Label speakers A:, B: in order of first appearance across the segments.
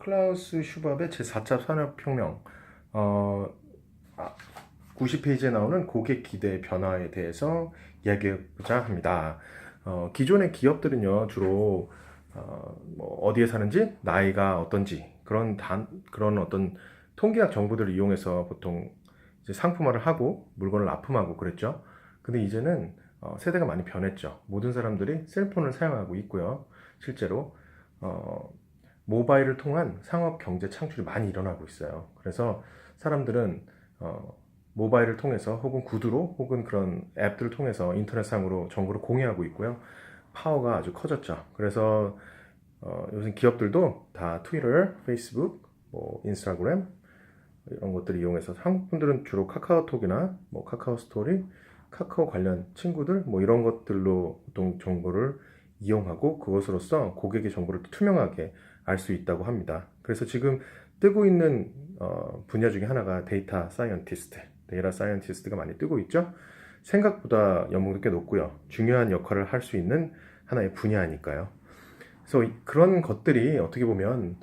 A: 클라우스 슈밥의 제4차 산업혁명 90페이지에 나오는 고객 기대 변화에 대해서 이야기해보자 합니다. 기존의 기업들은요 주로 뭐 어디에 사는지, 나이가 어떤지 그런 어떤 통계학 정보들을 이용해서 보통 이제 상품화를 하고 물건을 납품하고 그랬죠. 근데 이제는 세대가 많이 변했죠. 모든 사람들이 셀폰을 사용하고 있고요. 실제로 모바일을 통한 상업 경제 창출이 많이 일어나고 있어요. 그래서 사람들은 모바일을 통해서 혹은 구두로 혹은 그런 앱들을 통해서 인터넷상으로 정보를 공유하고 있고요. 파워가 아주 커졌죠. 그래서 요즘 기업들도 다 트위터, 페이스북, 뭐 인스타그램 이런 것들을 이용해서 한국 분들은 주로 카카오톡이나 뭐 카카오 스토리, 카카오 관련 친구들 뭐 이런 것들로 보통 정보를 이용하고 그것으로써 고객의 정보를 투명하게 알 수 있다고 합니다. 그래서 지금 뜨고 있는 분야 중에 하나가 데이터 사이언티스트가 많이 뜨고 있죠. 생각보다 연봉도 꽤 높고요. 중요한 역할을 할 수 있는 하나의 분야니까요. 그래서 그런 것들이 어떻게 보면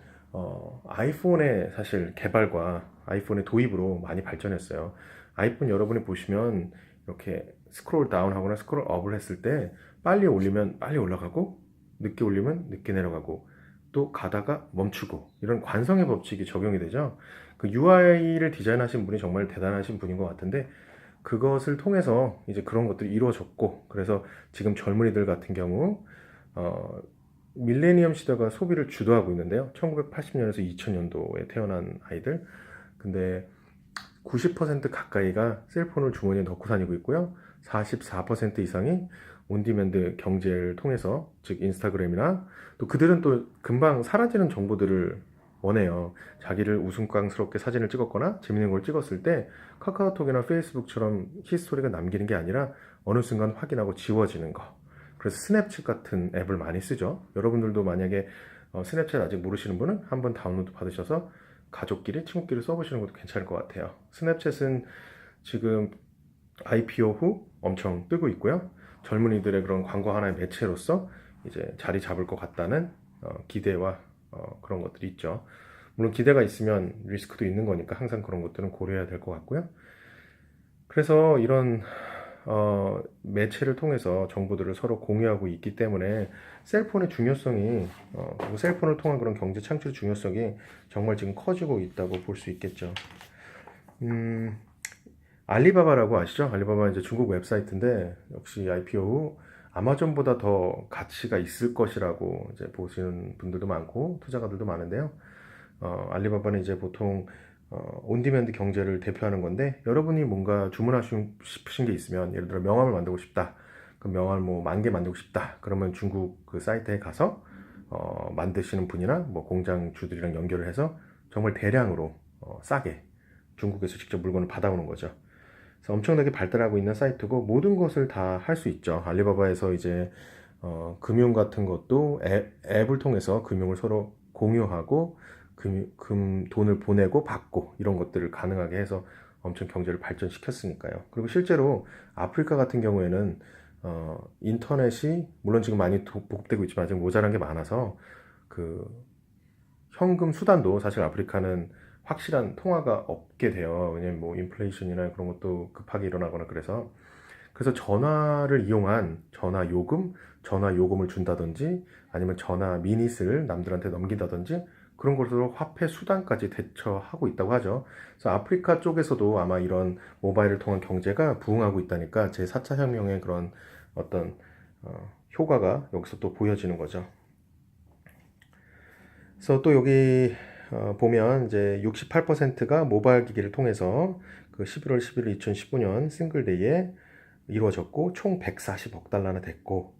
A: 아이폰의 사실 개발과 아이폰의 도입으로 많이 발전했어요. 아이폰 여러분이 보시면 이렇게 스크롤 다운하거나 스크롤 업을 했을 때 빨리 올리면 빨리 올라가고 늦게 올리면 늦게 내려가고 또 가다가 멈추고 이런 관성의 법칙이 적용이 되죠. 그 UI를 디자인하신 분이 정말 대단하신 분인 것 같은데 그것을 통해서 이제 그런 것들이 이루어졌고 그래서 지금 젊은이들 같은 경우 밀레니엄 시대가 소비를 주도하고 있는데요. 1980년에서 2000년도에 태어난 아이들. 근데 90% 가까이가 셀폰을 주머니에 넣고 다니고 있고요. 44% 이상이 온디맨드 경제를 통해서, 즉 인스타그램이나 또 그들은 또 금방 사라지는 정보들을 원해요. 자기를 우스꽝스럽게 사진을 찍었거나 재밌는 걸 찍었을 때 카카오톡이나 페이스북처럼 히스토리가 남기는 게 아니라 어느 순간 확인하고 지워지는 거. 그래서 스냅챗 같은 앱을 많이 쓰죠. 여러분들도 만약에 스냅챗 아직 모르시는 분은 한번 다운로드 받으셔서 가족끼리, 친구끼리 써보시는 것도 괜찮을 것 같아요. 스냅챗은 지금 IPO 후 엄청 뜨고 있고요. 젊은이들의 그런 광고 하나의 매체로서 이제 자리 잡을 것 같다는 기대와 그런 것들이 있죠. 물론 기대가 있으면 리스크도 있는 거니까 항상 그런 것들은 고려해야 될 것 같고요. 그래서 이런 매체를 통해서 정보들을 서로 공유하고 있기 때문에 셀폰의 중요성이 그리고 셀폰을 통한 그런 경제 창출 중요성이 정말 지금 커지고 있다고 볼 수 있겠죠. 알리바바라고 아시죠? 알리바바 이제 중국 웹사이트인데 역시 IPO 후 아마존보다 더 가치가 있을 것이라고 이제 보시는 분들도 많고 투자가들도 많은데요. 알리바바는 이제 보통 온디맨드 경제를 대표하는 건데 여러분이 뭔가 주문하시고 싶으신 게 있으면 예를 들어 명함을 만들고 싶다. 그 명함을 뭐 10,000개 만들고 싶다. 그러면 중국 그 사이트에 가서 만드시는 분이나 뭐 공장 주들이랑 연결을 해서 정말 대량으로 싸게 중국에서 직접 물건을 받아오는 거죠. 그래서 엄청나게 발달하고 있는 사이트고 모든 것을 다 할 수 있죠. 알리바바에서 이제 금융 같은 것도 앱을 통해서 금융을 서로 공유하고 돈을 보내고 받고 이런 것들을 가능하게 해서 엄청 경제를 발전시켰으니까요. 그리고 실제로 아프리카 같은 경우에는 인터넷이 물론 지금 많이 보급되고 있지만 아직 모자란 게 많아서 그 현금 수단도 사실 아프리카는 확실한 통화가 없게 돼요. 왜냐면 뭐 인플레이션이나 그런 것도 급하게 일어나거나 그래서 전화를 이용한 전화 요금, 전화 요금을 준다든지 아니면 전화 미닛을 남들한테 넘긴다든지 그런 것으로 화폐 수단까지 대처하고 있다고 하죠. 그래서 아프리카 쪽에서도 아마 이런 모바일을 통한 경제가 부흥하고 있다니까 제4차 혁명의 그런 어떤 효과가 여기서 또 보여지는 거죠. 그래서 또 여기 보면 이제 68%가 모바일 기기를 통해서 그 11월 11일 2015년 싱글데이에 이루어졌고 총 140억 달러나 됐고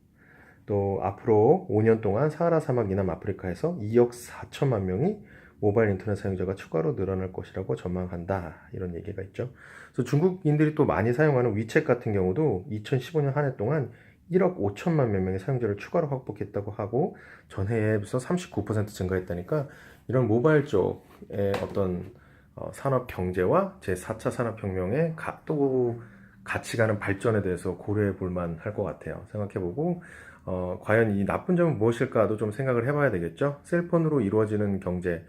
A: 또 앞으로 5년 동안 사하라 사막 이남 아프리카에서 2억 4천만 명이 모바일 인터넷 사용자가 추가로 늘어날 것이라고 전망한다 이런 얘기가 있죠. 그래서 중국인들이 또 많이 사용하는 위챗 같은 경우도 2015년 한 해 동안 1억 5천만 명의 사용자를 추가로 확보했다고 하고 전해에 비해서 39% 증가했다니까 이런 모바일 쪽의 어떤 산업 경제와 제4차 산업혁명의 또 같이 가는 발전에 대해서 고려해 볼 만할 것 같아요. 생각해 보고 과연 이 나쁜 점은 무엇일까도 좀 생각을 해봐야 되겠죠. 셀폰으로 이루어지는 경제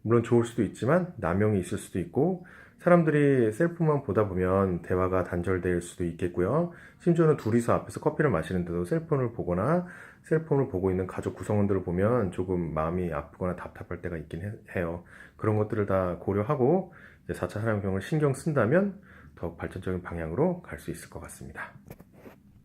A: 물론 좋을 수도 있지만 남용이 있을 수도 있고 사람들이 셀프만 보다 보면 대화가 단절될 수도 있겠고요. 심지어는 둘이서 앞에서 커피를 마시는데도 셀폰을 보거나 셀폰을 보고 있는 가족 구성원들을 보면 조금 마음이 아프거나 답답할 때가 있긴 해요. 그런 것들을 다 고려하고 4차 산업혁명을 신경 쓴다면 더욱 발전적인 방향으로 갈 수 있을 것 같습니다.